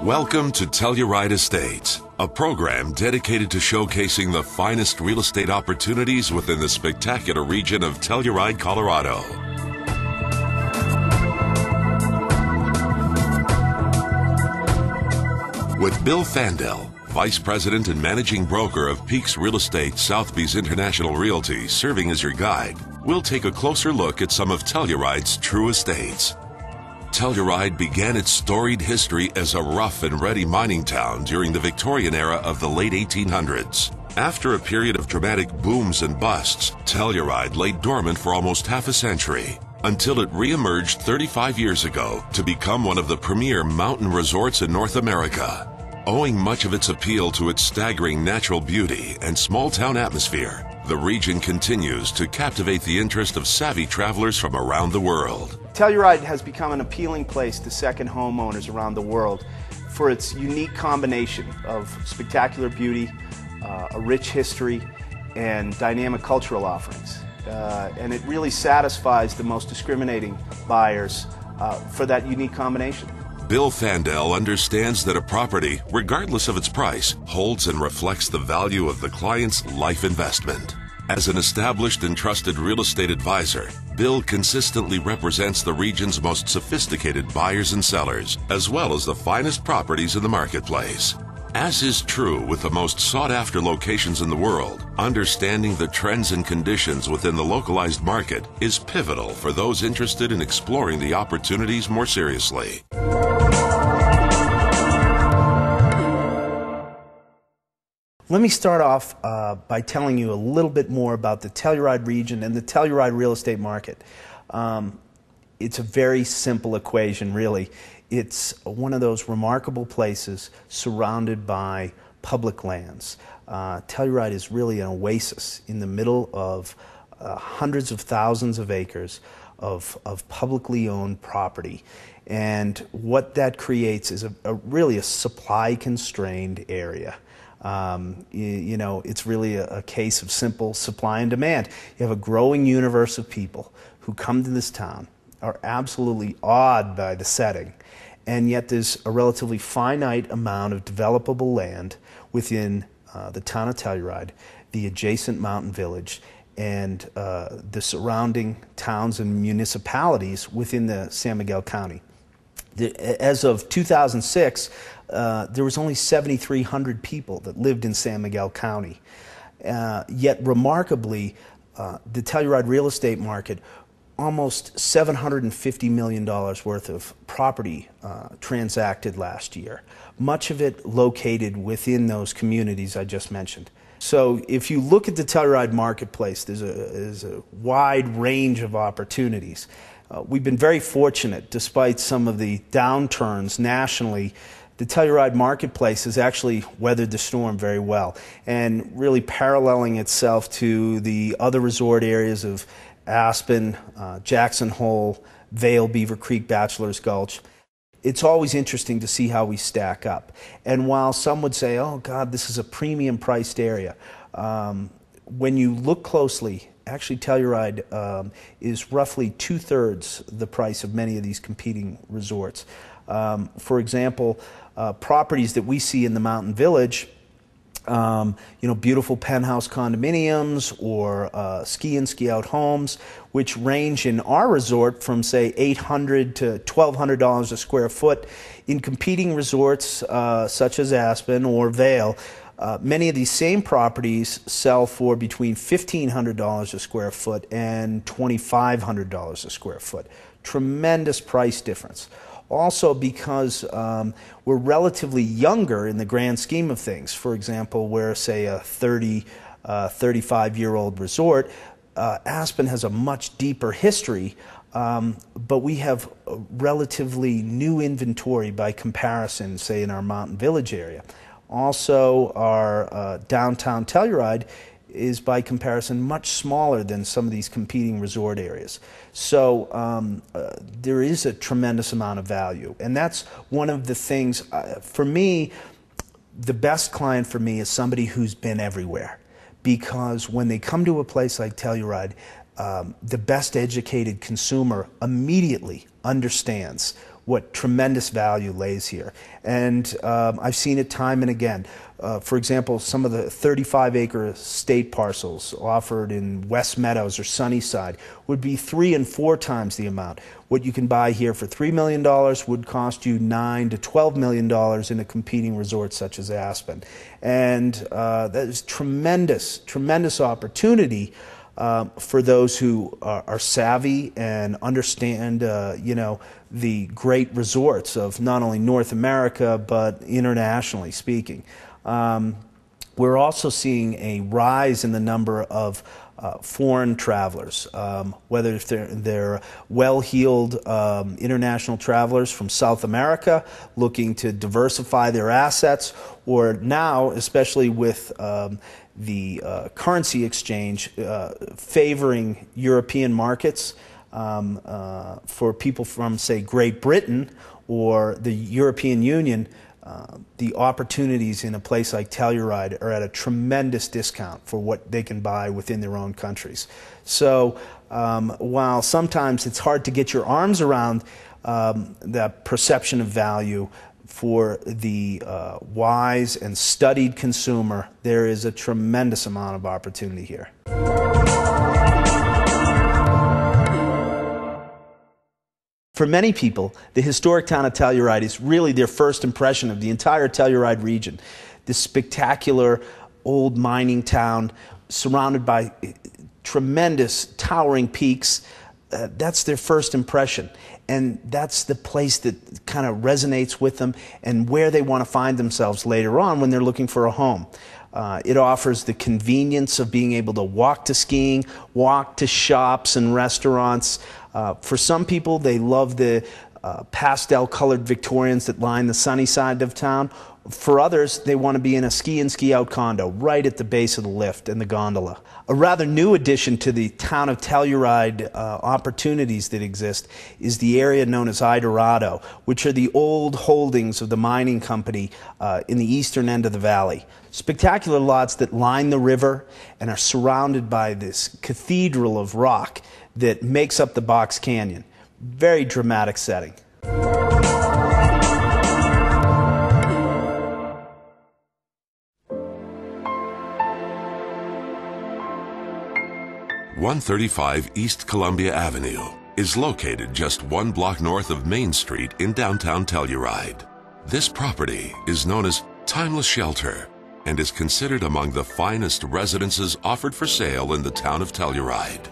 Welcome to Telluride Estates, a program dedicated to showcasing the finest real estate opportunities within the spectacular region of Telluride, Colorado. With Bill Fandel, Vice President and Managing Broker of Peaks Real Estate Sotheby's International Realty, serving as your guide, we'll take a closer look at some of Telluride's true estates. Telluride began its storied history as a rough and ready mining town during the Victorian era of the late 1800s. After a period of dramatic booms and busts, Telluride lay dormant for almost half a century, until it re-emerged 35 years ago to become one of the premier mountain resorts in North America. Owing much of its appeal to its staggering natural beauty and small-town atmosphere, the region continues to captivate the interest of savvy travelers from around the world. Telluride has become an appealing place to second homeowners around the world for its unique combination of spectacular beauty, a rich history, and dynamic cultural offerings. And it really satisfies the most discriminating buyers for that unique combination. Bill Fandel understands that a property, regardless of its price, holds and reflects the value of the client's life investment. As an established and trusted real estate advisor, Bill consistently represents the region's most sophisticated buyers and sellers, as well as the finest properties in the marketplace. As is true with the most sought-after locations in the world, understanding the trends and conditions within the localized market is pivotal for those interested in exploring the opportunities more seriously. Let me start off by telling you a little bit more about the Telluride region and the Telluride real estate market. It's a very simple equation, really. It's one of those remarkable places surrounded by public lands. Telluride is really an oasis in the middle of hundreds of thousands of acres of publicly owned property. And what that creates is really a supply-constrained area. You know, it's really a case of simple supply and demand. You have a growing universe of people who come to this town, are absolutely awed by the setting, and yet there's a relatively finite amount of developable land within the town of Telluride, the adjacent mountain village, and the surrounding towns and municipalities within the San Miguel County. As of 2006, there was only 7,300 people that lived in San Miguel County. Yet remarkably, the Telluride real estate market, almost $750 million worth of property transacted last year, much of it located within those communities I just mentioned. So if you look at the Telluride marketplace, there's a wide range of opportunities. We've been very fortunate, despite some of the downturns nationally. The Telluride marketplace has actually weathered the storm very well, and really paralleling itself to the other resort areas of Aspen, Jackson Hole, Vail, Beaver Creek, Bachelor's Gulch. It's always interesting to see how we stack up. And while some would say, oh God, this is a premium priced area, when you look closely, actually Telluride is roughly 2/3 the price of many of these competing resorts. For example, properties that we see in the Mountain Village, you know, beautiful penthouse condominiums or ski-in, ski-out homes, which range in our resort from, say, $800 to $1,200 a square foot. In competing resorts such as Aspen or Vail, many of these same properties sell for between $1,500 a square foot and $2,500 a square foot. Tremendous price difference. Also because we're relatively younger in the grand scheme of things. For example, we're, say, a 35-year-old resort. Aspen has a much deeper history, but we have a relatively new inventory by comparison, say, in our Mountain Village area. Also, our downtown Telluride is by comparison much smaller than some of these competing resort areas. So there is a tremendous amount of value, and that's one of the things, for me, the best client for me is somebody who's been everywhere, because when they come to a place like Telluride, the best educated consumer immediately understands what tremendous value lays here. And I've seen it time and again. For example, some of the 35-acre estate parcels offered in West Meadows or Sunnyside would be 3 and 4 times the amount. What you can buy here for $3 million would cost you $9 to $12 million in a competing resort such as Aspen. And that is tremendous, tremendous opportunity for those who are savvy and understand, you know, the great resorts of not only North America but internationally speaking. We're also seeing a rise in the number of foreign travelers, whether they're well-heeled international travelers from South America looking to diversify their assets, or now, especially with the currency exchange favoring European markets for people from, say, Great Britain or the European Union. The opportunities in a place like Telluride are at a tremendous discount for what they can buy within their own countries. So while sometimes it's hard to get your arms around that perception of value, for the wise and studied consumer, there is a tremendous amount of opportunity here. For many people, the historic town of Telluride is really their first impression of the entire Telluride region. This spectacular old mining town surrounded by tremendous towering peaks, that's their first impression. And that's the place that kind of resonates with them and where they want to find themselves later on when they're looking for a home. It offers the convenience of being able to walk to skiing, walk to shops and restaurants. For some people, they love the pastel-colored Victorians that line the sunny side of town. For others, they want to be in a ski-in, ski-out condo right at the base of the lift and the gondola. A rather new addition to the town of Telluride opportunities that exist is the area known as Idorado, which are the old holdings of the mining company in the eastern end of the valley. Spectacular lots that line the river and are surrounded by this cathedral of rock that makes up the Box Canyon. Very dramatic setting. "135 East Columbia Avenue is located just 1 block north of Main Street in downtown Telluride. This property is known as Timeless Shelter and is considered among the finest residences offered for sale in the town of Telluride.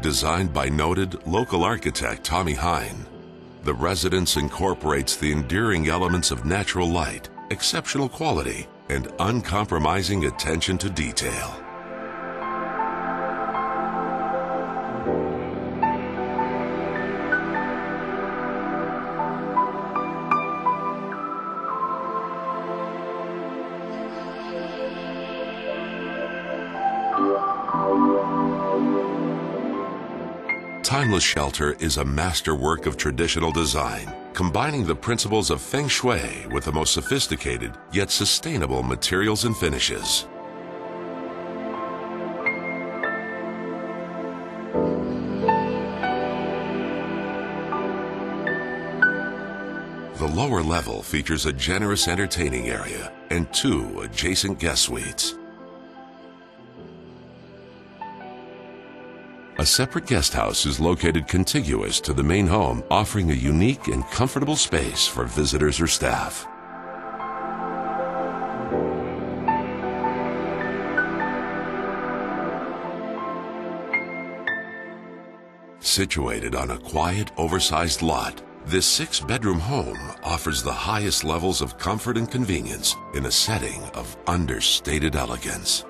Designed by noted local architect Tommy Hine, the residence incorporates the endearing elements of natural light, exceptional quality, and uncompromising attention to detail. Timeless Shelter is a masterwork of traditional design, combining the principles of Feng Shui with the most sophisticated yet sustainable materials and finishes. The lower level features a generous entertaining area and 2 adjacent guest suites. A separate guest house is located contiguous to the main home, offering a unique and comfortable space for visitors or staff. Situated on a quiet, oversized lot, this 6-bedroom home offers the highest levels of comfort and convenience in a setting of understated elegance.